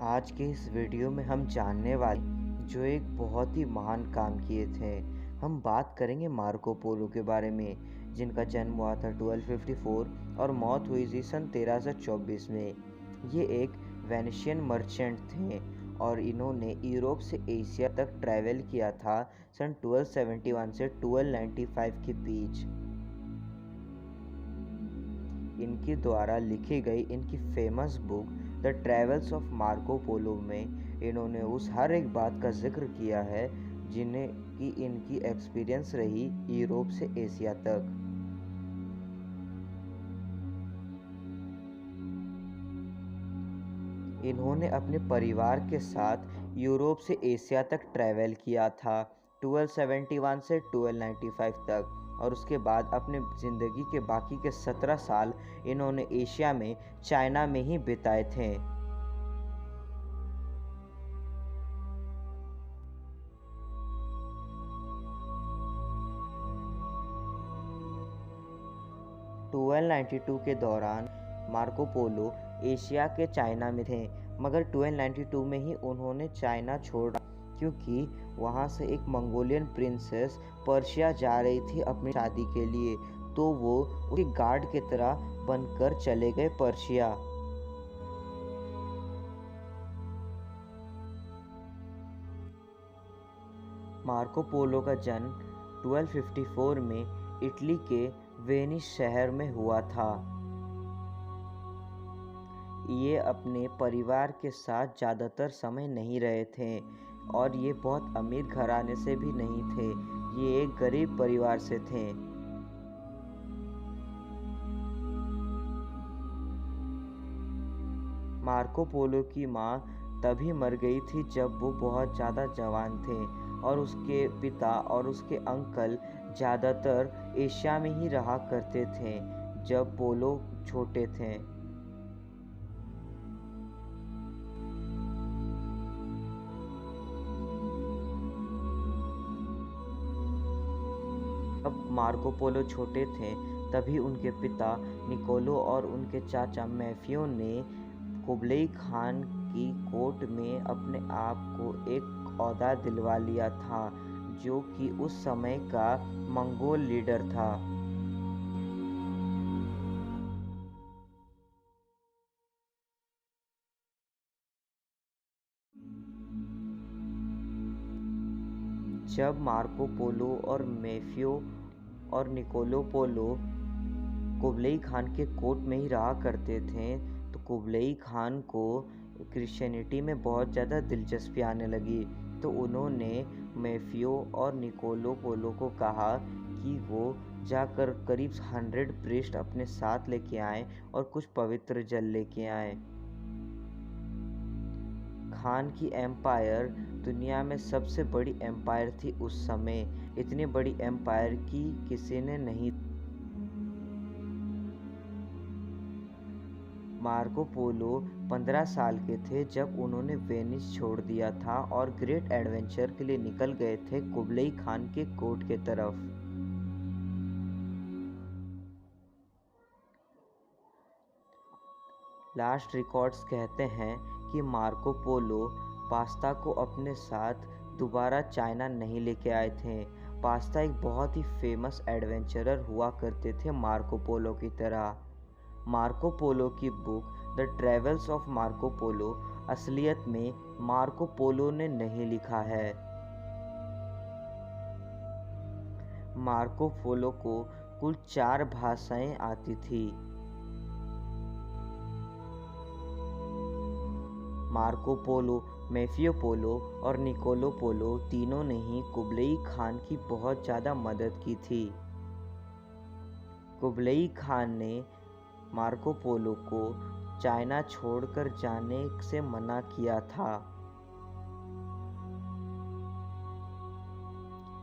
आज के इस वीडियो में हम जानने वाले जो एक बहुत ही महान काम किए थे। हम बात करेंगे मार्को पोलो के बारे में, जिनका जन्म हुआ था 1254 और मौत हुई थी सन 1324 में। ये एक वेनिशियन मर्चेंट थे और इन्होंने यूरोप से एशिया तक ट्रैवल किया था सन 1271 से 1295 के बीच। इनके द्वारा लिखी गई इनकी famous book the travels of Marco Polo में इन्होंने उस हर एक बात का जिक्र किया है जिन्हें कि इनकी एक्सपीरियंस रही यूरोप से एशिया तक। इन्होंने अपने परिवार के साथ यूरोप से एशिया तक ट्रैवल किया था 1271 से 1295 तक, और उसके बाद अपने ज़िंदगी के बाकी के 17 साल इन्होंने एशिया में चाइना में ही बिताए थे। टू के दौरान मार्को पोलो एशिया के चाइना में थे, मगर 1292 में ही उन्होंने चाइना छोड़ा क्योंकि वहाँ से एक मंगोलियन प्रिंसेस पर्शिया जा रही थी अपनी शादी के लिए, तो वो उसके गार्ड की तरह बनकर चले गए पर्शिया। मार्को पोलो का जन्म 1254 में इटली के वेनिस शहर में हुआ था। ये अपने परिवार के साथ ज़्यादातर समय नहीं रहे थे और ये बहुत अमीर घराने से भी नहीं थे, ये एक गरीब परिवार से थे। मार्को पोलो की माँ तभी मर गई थी जब वो बहुत ज़्यादा जवान थे और उसके पिता और उसके अंकल ज़्यादातर एशिया में ही रहा करते थे जब पोलो छोटे थे। जब मार्को पोलो छोटे थे तभी उनके पिता निकोलो और उनके चाचा मैफियो ने कुबलई खान की कोर्ट में अपने आप को एक ओहदा दिलवा लिया था, जो कि उस समय का मंगोल लीडर था। जब मार्को पोलो और मैफियो और निकोलो पोलो कुबलई खान के कोर्ट में ही रहा करते थे, तो कुबलई खान को क्रिश्चियनिटी में बहुत ज़्यादा दिलचस्पी आने लगी। तो उन्होंने मैफियो और निकोलो पोलो को कहा कि वो जाकर करीब 100 प्रीस्ट अपने साथ लेके आए और कुछ पवित्र जल लेके आए। खान की एम्पायर दुनिया में सबसे बड़ी एम्पायर थी उस समय, इतनी बड़ी एम्पायर की किसी ने नहीं। मार्को पोलो 15 साल के थे जब उन्होंने वेनिस छोड़ दिया था और ग्रेट एडवेंचर के लिए निकल गए थे कुबलई खान के कोर्ट के तरफ। लास्ट रिकॉर्ड्स कहते हैं कि मार्को पोलो पास्ता को अपने साथ दोबारा चाइना नहीं लेके आए थे। पास्ता एक बहुत ही फेमस एडवेंचरर हुआ करते थे मार्को पोलो की तरह। मार्को पोलो की book the travels of Marco Polo असलियत में मार्को पोलो ने नहीं लिखा है। मार्को पोलो को कुल 4 भाषाएं आती थी। मार्को पोलो, मैफियो पोलो और निकोलो पोलो तीनों ने ही कुबलई खान की बहुत ज़्यादा मदद की थी। कुबलई खान ने मार्को पोलो को चाइना छोड़कर जाने से मना किया था।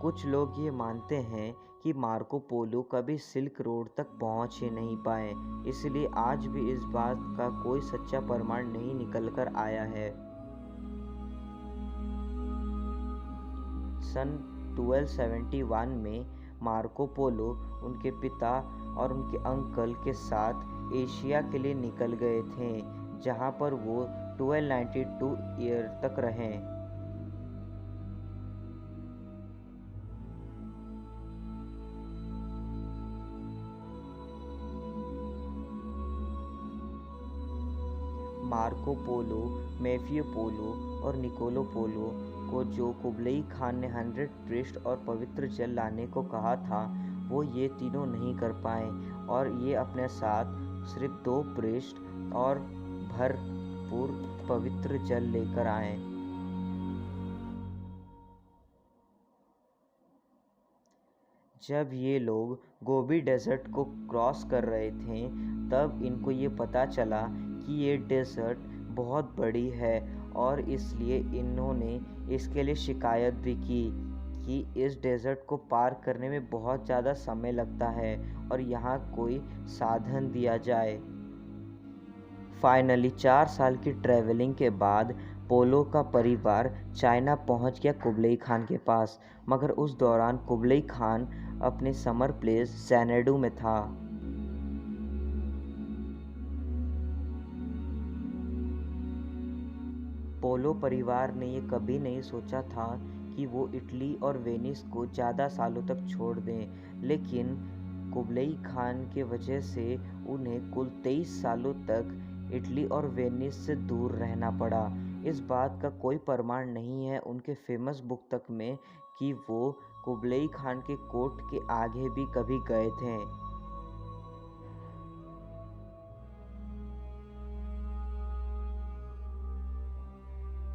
कुछ लोग ये मानते हैं कि मार्को पोलो कभी सिल्क रोड तक पहुंच ही नहीं पाए, इसलिए आज भी इस बात का कोई सच्चा प्रमाण नहीं निकल कर आया है। सन 1271 में मार्को पोलो उनके पिता और उनके अंकल के साथ एशिया के लिए निकल गए थे, जहां पर वो 1292 ईयर तक रहे। मार्को पोलो, मैफियो पोलो और निकोलो पोलो को जो कुबलई खान ने 100 पृष्ठ और पवित्र जल लाने को कहा था, वो ये तीनों नहीं कर पाए और ये अपने साथ सिर्फ 2 पृष्ठ और भरपूर पवित्र जल लेकर आए। जब ये लोग गोबी डेजर्ट को क्रॉस कर रहे थे, तब इनको ये पता चला कि ये डेजर्ट बहुत बड़ी है और इसलिए इन्होंने इसके लिए शिकायत भी की कि इस डेजर्ट को पार करने में बहुत ज़्यादा समय लगता है और यहाँ कोई साधन दिया जाए। फाइनली 4 साल की ट्रैवलिंग के बाद पोलो का परिवार चाइना पहुंच गया कुबलई खान के पास, मगर उस दौरान कुबलई खान अपने समर प्लेस ज़ैनाडू में था। पोलो परिवार ने ये कभी नहीं सोचा था कि वो इटली और वेनिस को ज़्यादा सालों तक छोड़ दें, लेकिन कुबलई खान के वजह से उन्हें कुल 23 सालों तक इटली और वेनिस से दूर रहना पड़ा। इस बात का कोई प्रमाण नहीं है उनके फेमस बुक तक में कि वो कुबलई खान के कोर्ट के आगे भी कभी गए थे।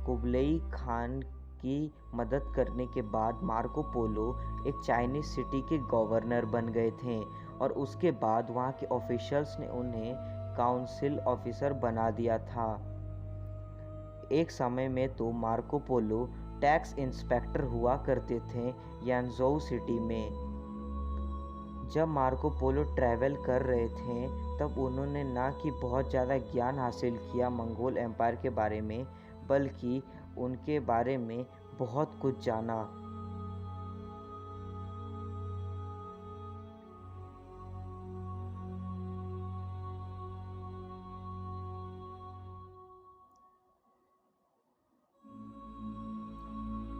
कुबलई खान की मदद करने के बाद मार्को पोलो एक चाइनीज सिटी के गवर्नर बन गए थे और उसके बाद वहाँ के ऑफिशियल्स ने उन्हें काउंसिल ऑफिसर बना दिया था। एक समय में तो मार्को पोलो टैक्स इंस्पेक्टर हुआ करते थे यानजोउ सिटी में। जब मार्को पोलो ट्रैवल कर रहे थे, तब उन्होंने ना कि बहुत ज़्यादा ज्ञान हासिल किया मंगोल एम्पायर के बारे में, बल्कि उनके बारे में बहुत कुछ जाना।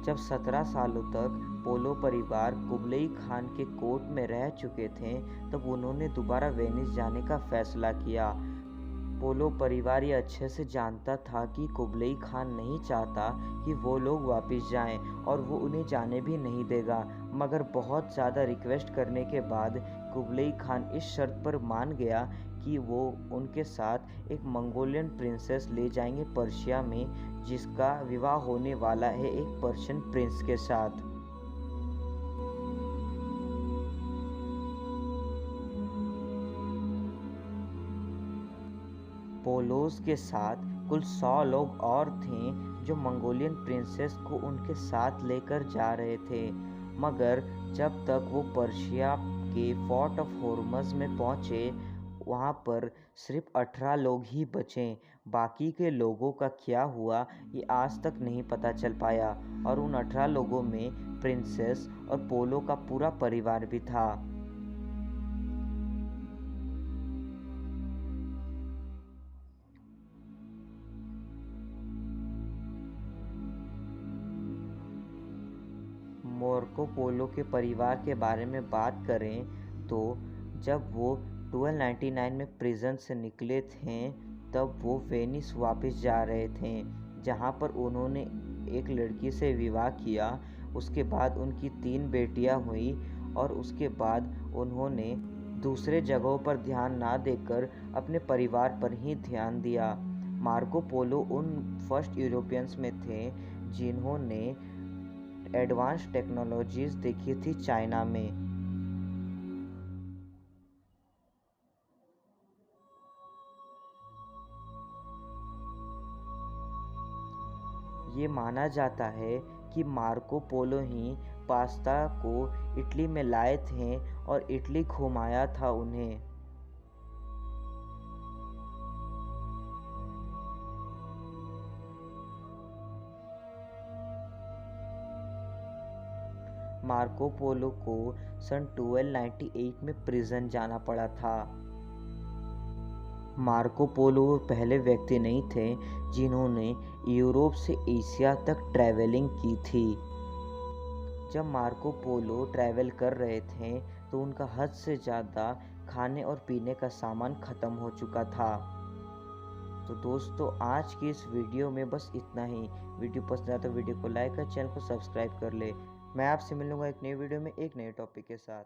जब 17 सालों तक पोलो परिवार कुबलई खान के कोर्ट में रह चुके थे, तब उन्होंने दोबारा वेनिस जाने का फैसला किया। पोलो परिवार ये अच्छे से जानता था कि कुबलई खान नहीं चाहता कि वो लोग वापस जाएं और वो उन्हें जाने भी नहीं देगा, मगर बहुत ज़्यादा रिक्वेस्ट करने के बाद कुबलई खान इस शर्त पर मान गया कि वो उनके साथ एक मंगोलियन प्रिंसेस ले जाएंगे पर्शिया में, जिसका विवाह होने वाला है एक पर्शियन प्रिंस के साथ। पोलोस के साथ कुल 100 लोग और थे जो मंगोलियन प्रिंसेस को उनके साथ लेकर जा रहे थे, मगर जब तक वो पर्शिया के फोर्ट ऑफ होर्मस में पहुंचे, वहां पर सिर्फ 18 लोग ही बचे। बाकी के लोगों का क्या हुआ ये आज तक नहीं पता चल पाया और उन 18 लोगों में प्रिंसेस और पोलो का पूरा परिवार भी था। मार्को पोलो के परिवार के बारे में बात करें तो जब वो 1299 में प्रिजन से निकले थे, तब वो वेनिस वापस जा रहे थे, जहाँ पर उन्होंने एक लड़की से विवाह किया। उसके बाद उनकी 3 बेटियां हुई और उसके बाद उन्होंने दूसरे जगहों पर ध्यान ना देकर अपने परिवार पर ही ध्यान दिया। मार्को पोलो उन फर्स्ट यूरोपियंस में थे जिन्होंने एडवांस टेक्नोलॉजीज देखी थी चाइना में। ये माना जाता है कि मार्को पोलो ही पास्ता को इटली में लाए थे और इटली घुमाया था उन्हें। मार्को पोलो को सन 1298 में प्रिजन जाना पड़ा था। मार्को पोलो वो पहले व्यक्ति नहीं थे जिन्होंने यूरोप से एशिया तक ट्रैवलिंग की थी। जब मार्को पोलो ट्रैवल कर रहे थे तो उनका हद से ज़्यादा खाने और पीने का सामान ख़त्म हो चुका था। तो दोस्तों, आज की इस वीडियो में बस इतना ही। वीडियो पसंद आया तो वीडियो को लाइक और चैनल को सब्सक्राइब कर ले। मैं आपसे मिलूंगा एक नई वीडियो में एक नए टॉपिक के साथ।